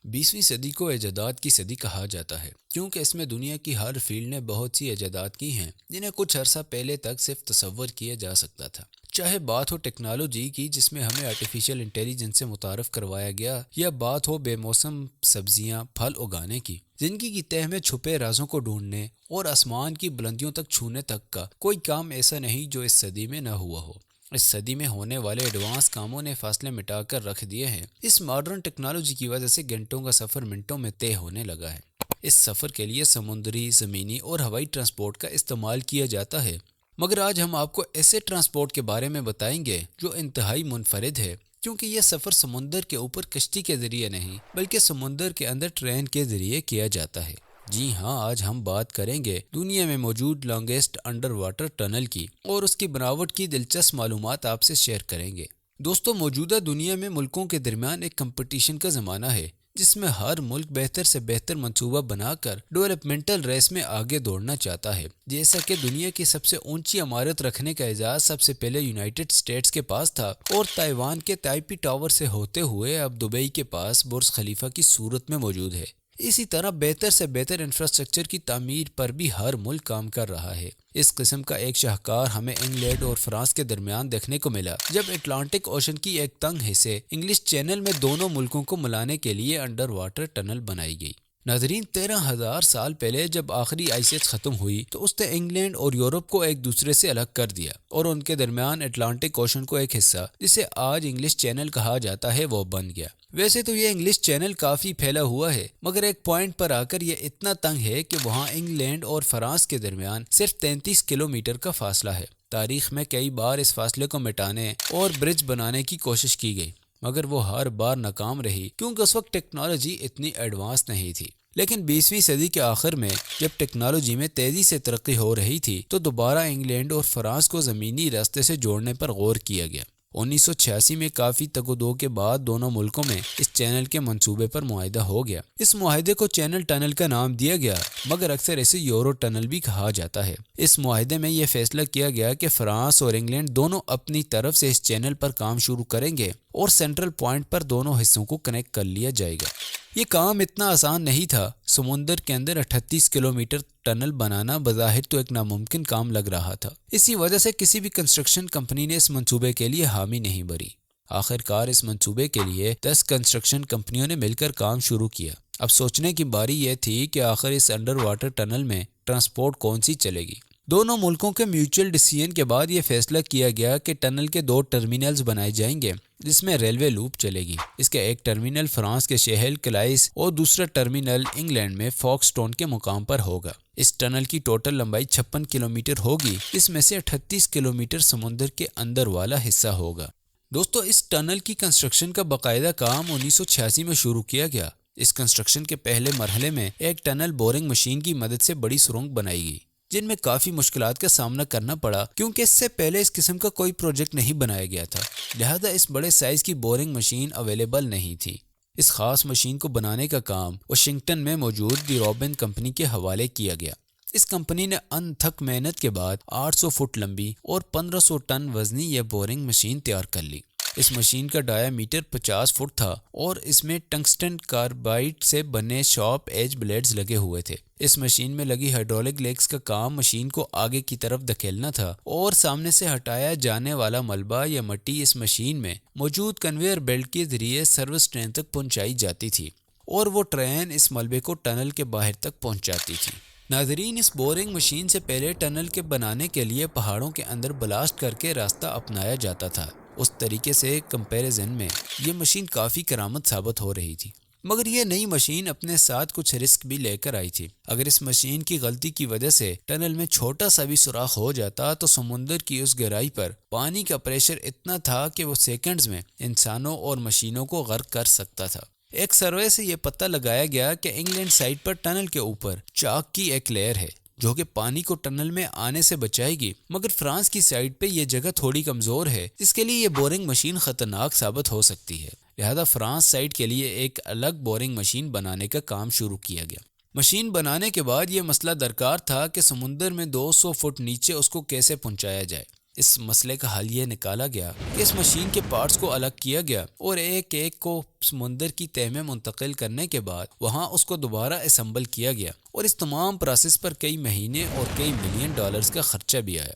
20ویں صدی کو ایجادات کی صدی کہا جاتا ہے کیونکہ اس میں دنیا کی ہر فیلڈ نے بہت سی ایجادات کی ہیں جنہیں کچھ عرصہ پہلے تک صرف تصور کیا جا سکتا تھا۔ چاہے بات ہو ٹیکنالوجی کی جس میں ہمیں آرٹیفیشل انٹیلیجنس سے متعارف کروایا گیا، یا بات ہو بے موسم سبزیاں پھل اگانے کی، زندگی کی تہہ میں چھپے رازوں کو ڈھونڈنے اور آسمان کی بلندیوں تک چھونے تک کا کوئی کام ایسا نہیں جو اس صدی میں نہ ہوا ہو۔ اس صدی میں ہونے والے ایڈوانس کاموں نے فاصلے مٹا کر رکھ دیے ہیں۔ اس ماڈرن ٹیکنالوجی کی وجہ سے گھنٹوں کا سفر منٹوں میں طے ہونے لگا ہے۔ اس سفر کے لیے سمندری، زمینی اور ہوائی ٹرانسپورٹ کا استعمال کیا جاتا ہے، مگر آج ہم آپ کو ایسے ٹرانسپورٹ کے بارے میں بتائیں گے جو انتہائی منفرد ہے، کیونکہ یہ سفر سمندر کے اوپر کشتی کے ذریعے نہیں بلکہ سمندر کے اندر ٹرین کے ذریعے کیا جاتا ہے۔ جی ہاں، آج ہم بات کریں گے دنیا میں موجود لانگیسٹ انڈر واٹر ٹنل کی، اور اس کی بناوٹ کی دلچسپ معلومات آپ سے شیئر کریں گے۔ دوستو، موجودہ دنیا میں ملکوں کے درمیان ایک کمپٹیشن کا زمانہ ہے جس میں ہر ملک بہتر سے بہتر منصوبہ بنا کر ڈیولپمنٹل ریس میں آگے دوڑنا چاہتا ہے۔ جیسا کہ دنیا کی سب سے اونچی عمارت رکھنے کا اعزاز سب سے پہلے یونائٹڈ اسٹیٹس کے پاس تھا، اور تائیوان کے تائپی ٹاور سے ہوتے ہوئے اب دبئی کے پاس برج خلیفہ کی صورت میں موجود ہے، اسی طرح بہتر سے بہتر انفراسٹرکچر کی تعمیر پر بھی ہر ملک کام کر رہا ہے۔ اس قسم کا ایک شاہکار ہمیں انگلینڈ اور فرانس کے درمیان دیکھنے کو ملا جب اٹلانٹک اوشن کی ایک تنگ حصے انگلش چینل میں دونوں ملکوں کو ملانے کے لیے انڈر واٹر ٹنل بنائی گئی۔ ناظرین، 13,000 سال پہلے جب آخری آئس ایج ختم ہوئی تو اس نے انگلینڈ اور یورپ کو ایک دوسرے سے الگ کر دیا، اور ان کے درمیان اٹلانٹک اوشن کو ایک حصہ جسے آج انگلش چینل کہا جاتا ہے وہ بن گیا۔ ویسے تو یہ انگلش چینل کافی پھیلا ہوا ہے، مگر ایک پوائنٹ پر آ کر یہ اتنا تنگ ہے کہ وہاں انگلینڈ اور فرانس کے درمیان صرف 33 کلومیٹر کا فاصلہ ہے۔ تاریخ میں کئی بار اس فاصلے کو مٹانے اور برج بنانے کی کوشش کی گئی، مگر وہ ہر بار ناکام رہی کیونکہ اس وقت ٹیکنالوجی اتنی ایڈوانس نہیں تھی۔ لیکن 20ویں صدی کے آخر میں جب ٹیکنالوجی میں تیزی سے ترقی ہو رہی تھی تو دوبارہ انگلینڈ اور فرانس کو زمینی راستے سے جوڑنے پر غور کیا گیا۔ 1986 میں کافی تگ و دو کے بعد دونوں ملکوں میں اس چینل کے منصوبے پر معاہدہ ہو گیا۔ اس معاہدے کو چینل ٹنل کا نام دیا گیا، مگر اکثر اسے یورو ٹنل بھی کہا جاتا ہے۔ اس معاہدے میں یہ فیصلہ کیا گیا کہ فرانس اور انگلینڈ دونوں اپنی طرف سے اس چینل پر کام شروع کریں گے اور سینٹرل پوائنٹ پر دونوں حصوں کو کنیکٹ کر لیا جائے گا۔ یہ کام اتنا آسان نہیں تھا۔ سمندر کے اندر 38 کلومیٹر ٹنل بنانا بظاہر تو ایک ناممکن کام لگ رہا تھا۔ اسی وجہ سے کسی بھی کنسٹرکشن کمپنی نے اس منصوبے کے لیے حامی نہیں بھری۔ آخر کار اس منصوبے کے لیے 10 کنسٹرکشن کمپنیوں نے مل کر کام شروع کیا۔ اب سوچنے کی باری یہ تھی کہ آخر اس انڈر واٹر ٹنل میں ٹرانسپورٹ کون سی چلے گی۔ دونوں ملکوں کے میوچل ڈیسیژن کے بعد یہ فیصلہ کیا گیا کہ ٹنل کے 2 ٹرمینلز بنائے جائیں گے جس میں ریلوے لوپ چلے گی۔ اس کا ایک ٹرمینل فرانس کے شہر کلائس اور دوسرا ٹرمینل انگلینڈ میں فوکسٹون کے مقام پر ہوگا۔ اس ٹنل کی ٹوٹل لمبائی 56 کلومیٹر ہوگی، اس میں سے 38 کلومیٹر سمندر کے اندر والا حصہ ہوگا۔ دوستو، اس ٹنل کی کنسٹرکشن کا باقاعدہ کام 1986 میں شروع کیا گیا۔ اس کنسٹرکشن کے پہلے مرحلے میں ایک ٹنل بورنگ مشین کی مدد سے بڑی سرنگ بنائی گئی، جن میں کافی مشکلات کا سامنا کرنا پڑا کیونکہ اس سے پہلے اس قسم کا کوئی پروجیکٹ نہیں بنایا گیا تھا، لہذا اس بڑے سائز کی بورنگ مشین اویلیبل نہیں تھی۔ اس خاص مشین کو بنانے کا کام واشنگٹن میں موجود دی روبن کمپنی کے حوالے کیا گیا۔ اس کمپنی نے انتھک محنت کے بعد 800 فٹ لمبی اور 1500 ٹن وزنی یہ بورنگ مشین تیار کر لی۔ اس مشین کا ڈایا میٹر 50 فٹ تھا اور اس میں ٹنگسٹن کاربائڈ سے بنے شارپ ایج بلیڈز لگے ہوئے تھے۔ اس مشین میں لگی ہائیڈرولک لیگز کا کام مشین کو آگے کی طرف دھکیلنا تھا، اور سامنے سے ہٹایا جانے والا ملبہ یا مٹی اس مشین میں موجود کنویئر بیلٹ کے ذریعے سروس ٹرین تک پہنچائی جاتی تھی، اور وہ ٹرین اس ملبے کو ٹنل کے باہر تک پہنچاتی تھی۔ ناظرین، اس بورنگ مشین سے پہلے ٹنل کے بنانے کے لیے پہاڑوں کے اندر بلاسٹ کر کے راستہ اپنایا جاتا تھا۔ اس طریقے سے کمپیریزن میں یہ مشین کافی کرامت ثابت ہو رہی تھی، مگر یہ نئی مشین اپنے ساتھ کچھ رسک بھی لے کر آئی تھی۔ اگر اس مشین کی غلطی کی وجہ سے ٹنل میں چھوٹا سا بھی سوراخ ہو جاتا تو سمندر کی اس گہرائی پر پانی کا پریشر اتنا تھا کہ وہ سیکنڈز میں انسانوں اور مشینوں کو غرق کر سکتا تھا۔ ایک سروے سے یہ پتہ لگایا گیا کہ انگلینڈ سائٹ پر ٹنل کے اوپر چاک کی ایک لیئر ہے جو کہ پانی کو ٹنل میں آنے سے بچائے گی، مگر فرانس کی سائڈ پہ یہ جگہ تھوڑی کمزور ہے جس کے لیے یہ بورنگ مشین خطرناک ثابت ہو سکتی ہے، لہذا فرانس سائڈ کے لیے ایک الگ بورنگ مشین بنانے کا کام شروع کیا گیا۔ مشین بنانے کے بعد یہ مسئلہ درکار تھا کہ سمندر میں 200 فٹ نیچے اس کو کیسے پہنچایا جائے۔ اس مسئلے کا حل یہ نکالا گیا کہ اس مشین کے پارٹس کو الگ کیا گیا اور ایک ایک کو سمندر کی تہہ میں منتقل کرنے کے بعد وہاں اس کو دوبارہ اسمبل کیا گیا، اور اس تمام پروسیس پر کئی مہینے اور کئی ملین ڈالرز کا خرچہ بھی آیا۔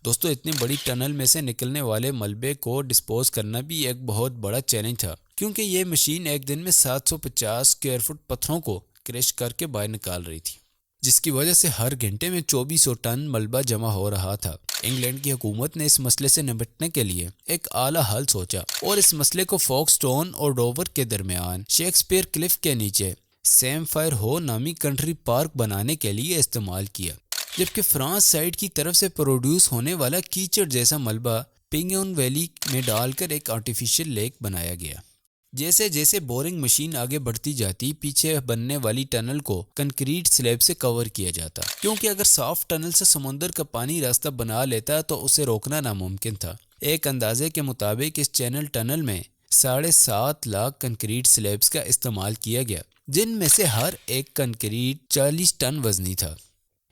دوستو، اتنی بڑی ٹنل میں سے نکلنے والے ملبے کو ڈسپوز کرنا بھی ایک بہت بڑا چیلنج تھا، کیونکہ یہ مشین ایک دن میں 750 اسکوائر فٹ پتھروں کو کریش کر کے باہر نکال رہی تھی، جس کی وجہ سے ہر گھنٹے میں 2400 ٹن ملبہ جمع ہو رہا تھا۔ انگلینڈ کی حکومت نے اس مسئلے سے نمٹنے کے لیے ایک اعلیٰ حل سوچا اور اس مسئلے کو فوکسٹون اور ڈوور کے درمیان شیکسپیئر کلف کے نیچے سیم فائر ہو نامی کنٹری پارک بنانے کے لیے استعمال کیا، جبکہ فرانس سائڈ کی طرف سے پروڈیوس ہونے والا کیچڑ جیسا ملبہ پنگیون ویلی میں ڈال کر ایک آرٹیفیشل لیک بنایا گیا۔ جیسے جیسے بورنگ مشین آگے بڑھتی جاتی، پیچھے بننے والی ٹنل کو کنکریٹ سلیب سے کور کیا جاتا، کیونکہ اگر سافٹ ٹنل سے سمندر کا پانی راستہ بنا لیتا تو اسے روکنا ناممکن تھا۔ ایک اندازے کے مطابق اس چینل ٹنل میں 7.5 لاکھ کنکریٹ سلیبس کا استعمال کیا گیا، جن میں سے ہر ایک کنکریٹ 40 ٹن وزنی تھا۔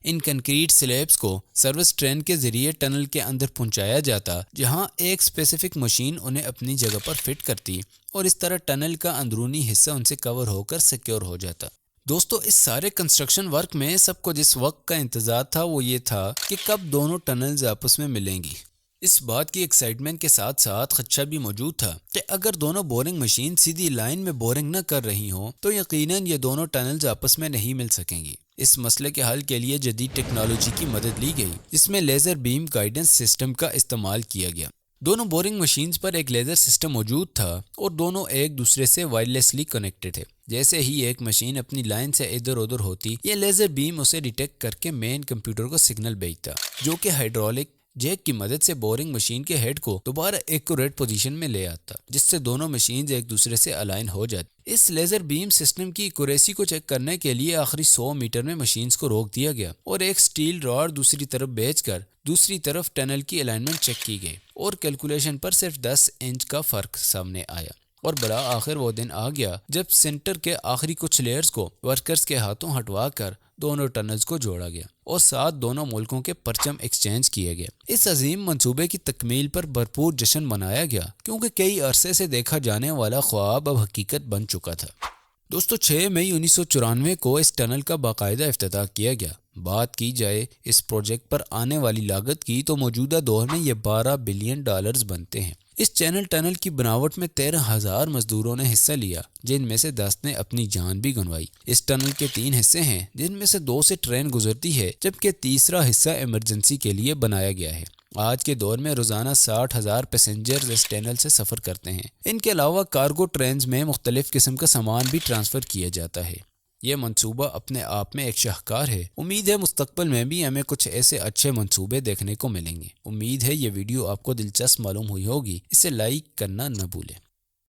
ان کنکریٹ سلیبس کو سروس ٹرین کے ذریعے ٹنل کے اندر پہنچایا جاتا، جہاں ایک اسپیسیفک مشین انہیں اپنی جگہ پر فٹ کرتی، اور اس طرح ٹنل کا اندرونی حصہ ان سے کور ہو کر سیکیور ہو جاتا۔ دوستو، اس سارے کنسٹرکشن ورک میں سب کو جس وقت کا انتظار تھا وہ یہ تھا کہ کب دونوں ٹنلز آپس میں ملیں گی۔ اس بات کی ایکسائٹمنٹ کے ساتھ ساتھ خدشہ بھی موجود تھا کہ اگر دونوں بورنگ مشین سیدھی لائن میں بورنگ نہ کر رہی ہوں تو یقیناً یہ دونوں ٹنلز آپس میں نہیں مل سکیں گی۔ اس مسئلے کے حل کے لیے جدید ٹیکنالوجی کی مدد لی گئی، جس میں لیزر بیم گائیڈنس سسٹم کا استعمال کیا گیا۔ دونوں بورنگ مشینز پر ایک لیزر سسٹم موجود تھا اور دونوں ایک دوسرے سے وائرلیسلی کنیکٹڈ تھے۔ جیسے ہی ایک مشین اپنی لائن سے ادھر ادھر ہوتی، یہ لیزر بیم اسے ڈیٹیکٹ کر کے مین کمپیوٹر کو سگنل بھیجتا، جو کہ ہائیڈرولک جیک کی مدد سے بورنگ مشین کے ہیڈ کو دوبارہ ایکوریٹ پوزیشن میں لے آتا، جس سے دونوں مشینز ایک دوسرے سے الائن ہو جاتی۔ اس لیزر بیم سسٹم کی ایکوریسی کو چیک کرنے کے لیے آخری 100 میٹر میں مشینز کو روک دیا گیا اور ایک سٹیل راڈ دوسری طرف بھیج کر دوسری طرف ٹنل کی الائنمنٹ چیک کی گئی، اور کیلکولیشن پر صرف 10 انچ کا فرق سامنے آیا۔ اور بالآخر وہ دن آ گیا جب سینٹر کے آخری کچھ لیئرز کو ورکرز کے ہاتھوں ہٹوا کر دونوں ٹنلز کو جوڑا گیا اور ساتھ دونوں ملکوں کے پرچم ایکسچینج کیے گئے۔ اس عظیم منصوبے کی تکمیل پر بھرپور جشن منایا گیا، کیونکہ کئی عرصے سے دیکھا جانے والا خواب اب حقیقت بن چکا تھا۔ دوستو، 6 مئی 1994 کو اس ٹنل کا باقاعدہ افتتاح کیا گیا۔ بات کی جائے اس پروجیکٹ پر آنے والی لاگت کی تو موجودہ دور میں یہ 12 بلین ڈالرز بنتے ہیں۔ اس چینل ٹنل کی بناوٹ میں 13,000 مزدوروں نے حصہ لیا، جن میں سے 10 نے اپنی جان بھی گنوائی۔ اس ٹنل کے 3 حصے ہیں، جن میں سے 2 سے ٹرین گزرتی ہے، جبکہ تیسرا حصہ ایمرجنسی کے لیے بنایا گیا ہے۔ آج کے دور میں روزانہ 60,000 پیسنجرز اس ٹنل سے سفر کرتے ہیں۔ ان کے علاوہ کارگو ٹرینز میں مختلف قسم کا سامان بھی ٹرانسفر کیا جاتا ہے۔ یہ منصوبہ اپنے آپ میں ایک شاہکار ہے۔ امید ہے مستقبل میں بھی ہمیں کچھ ایسے اچھے منصوبے دیکھنے کو ملیں گے۔ امید ہے یہ ویڈیو آپ کو دلچسپ معلوم ہوئی ہوگی۔ اسے لائک کرنا نہ بھولیں۔